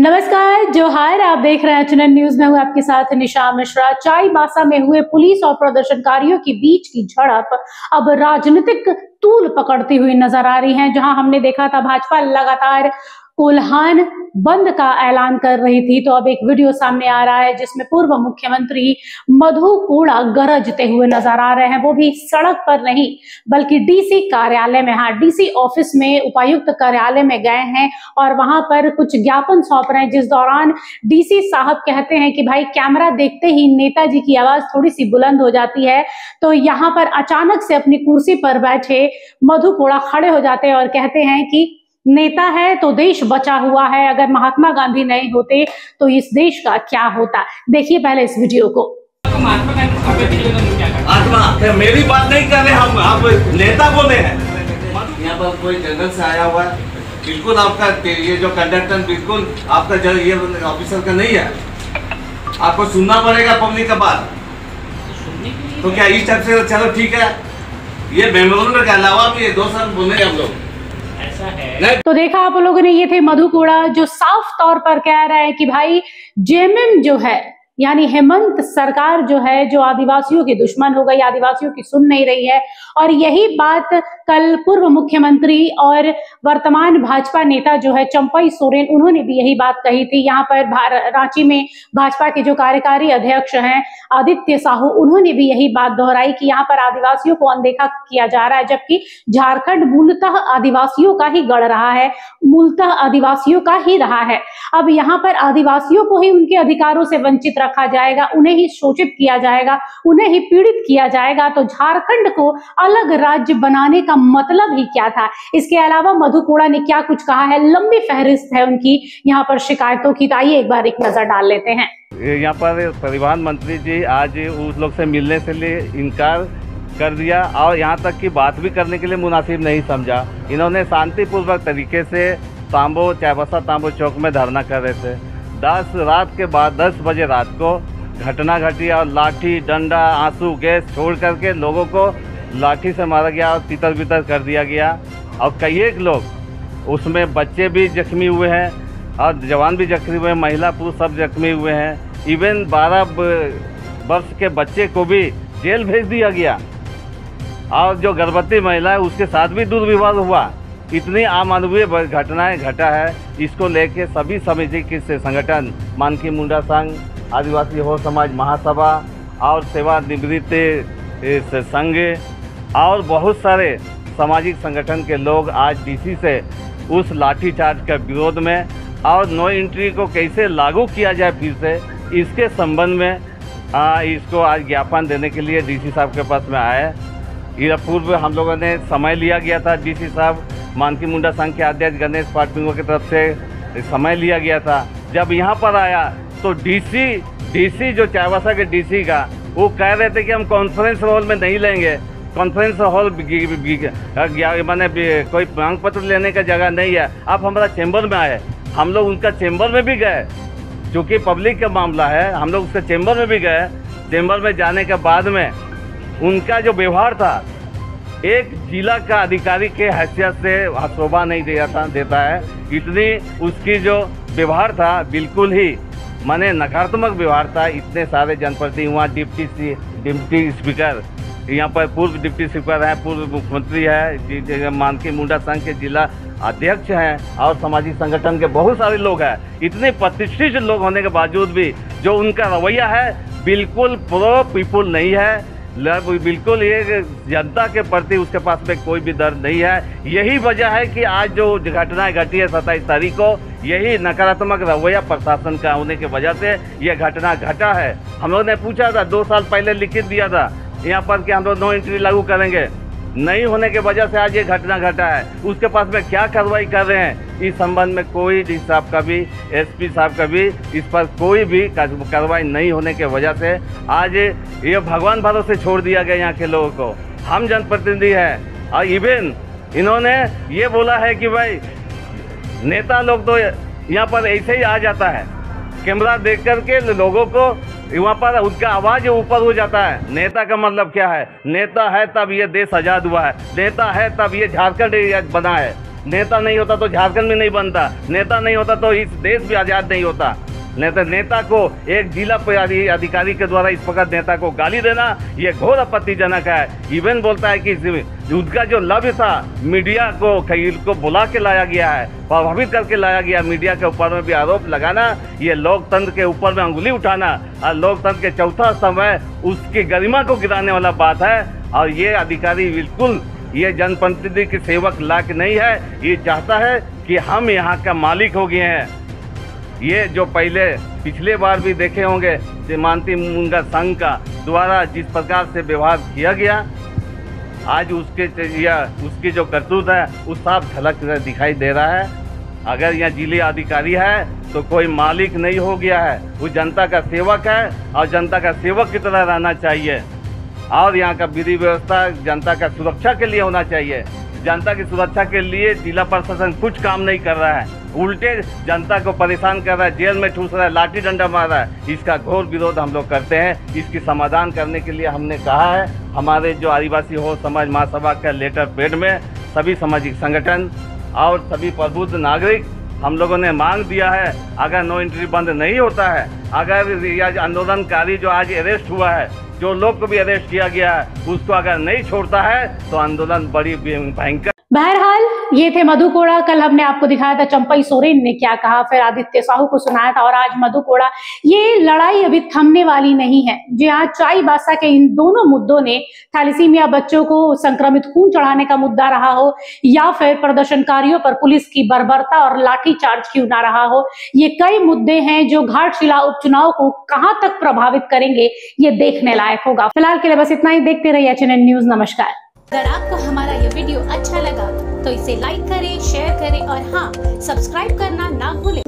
नमस्कार, जोहार। आप देख रहे हैं चुनन न्यूज में हूँ आपके साथ निशा मिश्रा। चाईबासा में हुए पुलिस और प्रदर्शनकारियों के बीच की झड़प अब राजनीतिक तूल पकड़ती हुई नजर आ रही है। जहां हमने देखा था भाजपा लगातार कोल्हान बंद का ऐलान कर रही थी, तो अब एक वीडियो सामने आ रहा है जिसमें पूर्व मुख्यमंत्री मधु कोड़ा गरजते हुए नजर आ रहे हैं। वो भी सड़क पर नहीं बल्कि डीसी कार्यालय में, हाँ डीसी ऑफिस में, उपायुक्त कार्यालय में गए हैं और वहां पर कुछ ज्ञापन सौंप रहे हैं। जिस दौरान डीसी साहब कहते हैं कि भाई कैमरा देखते ही नेताजी की आवाज थोड़ी सी बुलंद हो जाती है, तो यहाँ पर अचानक से अपनी कुर्सी पर बैठे मधु कोड़ा खड़े हो जाते हैं और कहते हैं कि नेता है तो देश बचा हुआ है, अगर महात्मा गांधी नहीं होते तो इस देश का क्या होता। देखिए पहले इस वीडियो को। आत्मा मेरी बात नहीं कर रहे हम, आप नेता बोले हैं। यहाँ पर कोई जंगल से आया हुआ है, बिल्कुल आपका ये जो कंडक्टर बिल्कुल आपका ये ऑफिसर का नहीं है। आपको सुनना पड़ेगा पब्लिक का बात। तो क्या इस टाइप से चलो ठीक है, ये मेमोरेंडम के अलावा भी 2 साल बोले हम लोग। तो देखा आप लोगों ने, ये थे मधु कोड़ा जो साफ तौर पर कह रहे हैं कि भाई जेएमएम जो है यानी हेमंत सरकार जो है, जो आदिवासियों की दुश्मन हो गई, आदिवासियों की सुन नहीं रही है। और यही बात कल पूर्व मुख्यमंत्री और वर्तमान भाजपा नेता जो है चंपई सोरेन, उन्होंने भी यही बात कही थी। यहाँ पर रांची में भाजपा के जो कार्यकारी अध्यक्ष हैं आदित्य साहू, उन्होंने भी यही बात दोहराई कि यहाँ पर आदिवासियों को अनदेखा किया जा रहा है, जबकि झारखंड मूलतः आदिवासियों का ही गढ़ रहा है, मूलतः आदिवासियों का ही रहा है। अब यहाँ पर आदिवासियों को ही उनके अधिकारों से वंचित रखा जाएगा, उन्हें ही शोषित किया जाएगा, उन्हें ही पीड़ित किया जाएगा, तो झारखंड को अलग राज्य बनाने का मतलब ही क्या था। इसके अलावा मधु कोड़ा ने क्या कुछ कहा है, लंबी फहरिस्त है उनकी यहाँ पर शिकायतों की। आइए एक बार एक नजर डाल लेते हैं। यहाँ पर परिवहन मंत्री जी आज उस लोग से मिलने से लिए इनकार कर दिया और यहाँ तक की बात भी करने के लिए मुनासिब नहीं समझा। इन्होंने शांतिपूर्वक तरीके से चाईबासा तांबो चौक में धरना कर रहे थे। 10 बजे रात को घटना घटी और लाठी डंडा आंसू गैस छोड़ करके लोगों को लाठी से मारा गया और तितर बितर कर दिया गया। और कई एक लोग उसमें बच्चे भी जख्मी हुए हैं और जवान भी जख्मी हुए हैं, महिला पुरुष सब जख्मी हुए हैं। इवन 12 वर्ष के बच्चे को भी जेल भेज दिया गया और जो गर्भवती महिला है उसके साथ भी दुर्व्यवहार हुआ। इतनी अमानवीय घटनाएं घटा है। इसको लेके सभी सामाजिक संगठन, मानकी मुंडा संघ, आदिवासी हो समाज महासभा और सेवानिवृत्त संघ और बहुत सारे सामाजिक संगठन के लोग आज डीसी से उस लाठीचार्ज के विरोध में और नो एंट्री को कैसे लागू किया जाए फिर से, इसके संबंध में इसको आज ज्ञापन देने के लिए डीसी साहब के पास में आए। ये पूर्व हम लोगों ने समय लिया गया था, डीसी साहब मानकी मुंडा संघ के अध्यक्ष गणेश पाटपिंगो की तरफ से समय लिया गया था। जब यहाँ पर आया तो डीसी जो चाईबासा के डीसी का, वो कह रहे थे कि हम कॉन्फ्रेंस हॉल में नहीं लेंगे, कॉन्फ्रेंस हॉल माने कोई मांग पत्र लेने का जगह नहीं है, आप हमारा चैम्बर में आए। हम लोग उनका चैम्बर में भी गए, चूँकि पब्लिक का मामला है, हम लोग उसके चैम्बर में भी गए। चैम्बर में जाने के बाद में उनका जो व्यवहार था एक जिला का अधिकारी के हैसियत से शोभा नहीं देता है। इतनी उसकी जो व्यवहार था बिल्कुल ही माने नकारात्मक व्यवहार था। इतने सारे जनप्रतिनिधि वहाँ डिप्टी स्पीकर, यहाँ पर पूर्व डिप्टी स्पीकर हैं, पूर्व मुख्यमंत्री है, मानकी मुंडा संघ के जिला अध्यक्ष हैं और सामाजिक संगठन के बहुत सारे लोग हैं। इतने प्रतिष्ठित लोग होने के बावजूद भी जो उनका रवैया है बिल्कुल प्रो पीपुल नहीं है, बिल्कुल ये जनता के प्रति उसके पास में कोई भी दर्द नहीं है। यही वजह है कि आज जो घटनाएं घटी है 27 तारीख को, यही नकारात्मक रवैया प्रशासन का होने की वजह से ये घटना घटा है। हम लोगों ने पूछा था 2 साल पहले लिखित दिया था यहाँ पर कि हम लोग नो एंट्री लागू करेंगे, नहीं होने की वजह से आज ये घटना घटा है। उसके पास में क्या कार्रवाई कर रहे हैं इस संबंध में कोई डी साहब का भी, एसपी साहब का भी इस पर कोई भी कार्रवाई नहीं होने की वजह से आज ये भगवान भरोसे छोड़ दिया गया यहाँ के लोगों को। हम जनप्रतिनिधि हैं और इवन इन्होंने ये बोला है कि भाई नेता लोग तो यहाँ पर ऐसे ही आ जाता है, कैमरा देख करके लोगों को वहाँ पर उनका आवाज़ ऊपर हो जाता है। नेता का मतलब क्या है? नेता है तब ये देश आज़ाद हुआ है, नेता है तब ये झारखंड बना है। नेता नहीं होता तो झारखंड में नहीं बनता, नेता नहीं होता तो इस देश भी आज़ाद नहीं होता। नेता को एक जिला अधिकारी के द्वारा इस प्रकार नेता को गाली देना ये घोर आपत्तिजनक है। इवन बोलता है कि उनका जो लक्ष्य था मीडिया को बुला के लाया गया है, प्रभावित करके लाया गया, मीडिया के ऊपर में भी आरोप लगाना, ये लोकतंत्र के ऊपर में अंगुली उठाना और लोकतंत्र के चौथा स्तंभ है उसकी गरिमा को गिराने वाला बात है। और ये अधिकारी बिल्कुल ये जनप्रतिनिधि के सेवक लायक नहीं है। ये चाहता है कि हम यहाँ का मालिक हो गए हैं। ये जो पिछले बार भी देखे होंगे सीमांती मुंगा संघ का द्वारा जिस प्रकार से व्यवहार किया गया, आज उसकी जो करतूत है उस साफ झलक दिखाई दे रहा है। अगर यहाँ जिले अधिकारी है तो कोई मालिक नहीं हो गया है, वो जनता का सेवक है और जनता का सेवक की तरह रहना चाहिए। और यहाँ का विधि व्यवस्था जनता का सुरक्षा के लिए होना चाहिए। जनता की सुरक्षा के लिए जिला प्रशासन कुछ काम नहीं कर रहा है, उल्टे जनता को परेशान कर रहा है, जेल में ठूस रहा है, लाठी डंडा मार रहा है। इसका घोर विरोध हम लोग करते हैं। इसकी समाधान करने के लिए हमने कहा है हमारे जो आदिवासी हो समाज महासभा का लेटर पैड में सभी सामाजिक संगठन और सभी प्रबुद्ध नागरिक हम लोगों ने मांग दिया है, अगर नो एंट्री बंद नहीं होता है, अगर यह आंदोलनकारी जो आज अरेस्ट हुआ है, जो लोग को भी अरेस्ट किया गया है, उसको अगर नहीं छोड़ता है तो आंदोलन बड़ी भयंकर। बहरहाल ये थे मधु कोड़ा। कल हमने आपको दिखाया था चंपई सोरेन ने क्या कहा, फिर आदित्य साहू को सुनाया था और आज मधु कोड़ा। ये लड़ाई अभी थमने वाली नहीं है। जी हाँ, चाईबासा के इन दोनों मुद्दों ने थैलेसीमिया बच्चों को संक्रमित खून चढ़ाने का मुद्दा रहा हो या फिर प्रदर्शनकारियों पर पुलिस की बर्बरता और लाठीचार्ज क्यों ना रहा हो, ये कई मुद्दे हैं जो घाटशिला उपचुनाव को कहां तक प्रभावित करेंगे ये देखने लायक होगा। फिलहाल के लिए बस इतना ही। देखते रहिए HNN न्यूज। नमस्कार। अगर आपको हमारा ये वीडियो अच्छा लगा तो इसे लाइक करें, शेयर करें और हाँ, सब्सक्राइब करना ना भूलें।